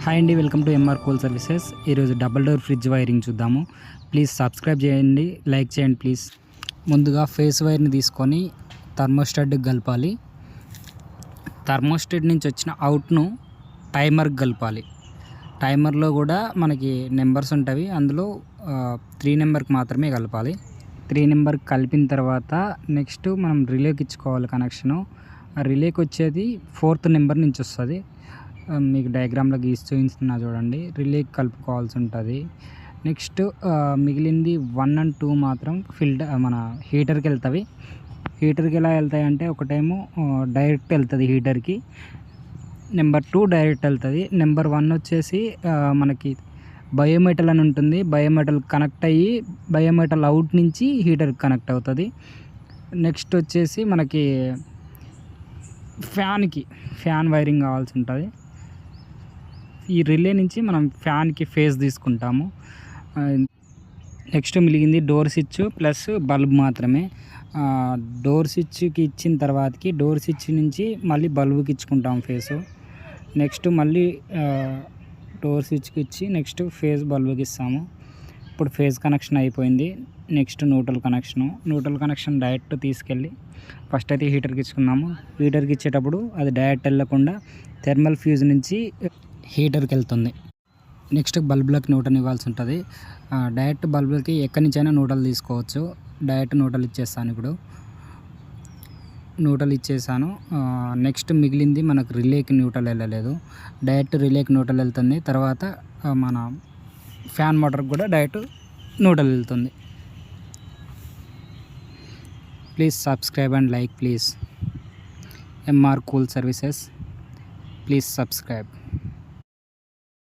Hi అండి, welcome to MR cool services. ఈరోజు double door fridge wiring చూద్దాము. Please subscribe చేయండి, లైక్ చేయండి ప్లీజ్. ముందుగా ఫేస్ వైర్ని తీసుకొని థర్మోస్టాట్కి కలపాలి. థర్మోస్టాట్ నుంచి వచ్చిన అవుట్ను టైమర్కి కలపాలి. టైమర్లో కూడా మనకి నెంబర్స్ ఉంటాయి, అందులో 3 నెంబర్కి మాత్రమే కలపాలి. 3 నెంబర్కి కలిపిన తర్వాత నెక్స్ట్ మనం రిలేకి ఇచ్చుకోవాలి కనెక్షను. ఆ రిలేకి వచ్చేది 4th నెంబర్ నుంచి వస్తుంది. మీకు డయాగ్రామ్లో గీసి చూపిస్తున్నా చూడండి. రిలేకి కలుపుకోవాల్సి ఉంటుంది. నెక్స్ట్ మిగిలింది 1 and 2 మాత్రం మన హీటర్కి వెళ్తాయి. హీటర్కి ఎలా వెళ్తాయి అంటే, ఒకటేమో డైరెక్ట్ వెళ్తుంది హీటర్కి, నెంబర్ 2 డైరెక్ట్ వెళ్తుంది. నెంబర్ 1 వచ్చేసి మనకి బయోమెటల్ అని ఉంటుంది. బయోమెటల్ కనెక్ట్ అయ్యి బయోమెటల్ అవుట్ నుంచి హీటర్కి కనెక్ట్ అవుతుంది. నెక్స్ట్ వచ్చేసి మనకి ఫ్యాన్ వైరింగ్ కావాల్సి ఉంటుంది. ఈ రిలే నుంచి మనం ఫ్యాన్కి ఫేస్ తీసుకుంటాము. నెక్స్ట్ మిగిలింది డోర్ స్విచ్ ప్లస్ బల్బ్ మాత్రమే. డోర్ స్విచ్కి ఇచ్చిన తర్వాతకి డోర్ స్విచ్ నుంచి మళ్ళీ బల్బుకి ఇచ్చుకుంటాం ఫేసు. నెక్స్ట్ మళ్ళీ డోర్ స్విచ్కి ఇచ్చి నెక్స్ట్ ఫేస్ బల్బుకి ఇస్తాము. ఇప్పుడు ఫేస్ కనెక్షన్ అయిపోయింది. నెక్స్ట్ న్యూట్రల్ కనెక్షన్ డైరెక్ట్ తీసుకెళ్ళి ఫస్ట్ అయితే హీటర్కి ఇచ్చుకున్నాము. హీటర్కి ఇచ్చేటప్పుడు అది డైరెక్ట్ వెళ్ళకుండా థర్మల్ ఫ్యూజ్ నుంచి హీటర్కి వెళ్తుంది. నెక్స్ట్ బల్బులకి న్యూట్రల్ ఇవ్వాల్సి ఉంటుంది. డైరెక్ట్ బల్బులకి ఎక్కడి నుంచైనా న్యూట్రల్ తీసుకోవచ్చు. డైరెక్ట్ న్యూట్రల్ ఇచ్చేస్తాను. ఇప్పుడు న్యూట్రల్ ఇచ్చేసాను. నెక్స్ట్ మిగిలింది మనకు రిలేకి న్యూట్రల్ వెళ్ళలేదు. డైరెక్ట్ రిలేకి న్యూట్రల్ వెళ్తుంది. తర్వాత మన ఫ్యాన్ మోటార్కి కూడా డైరెక్ట్ న్యూట్రల్ వెళ్తుంది. Please subscribe and like please. MR cool services, please subscribe.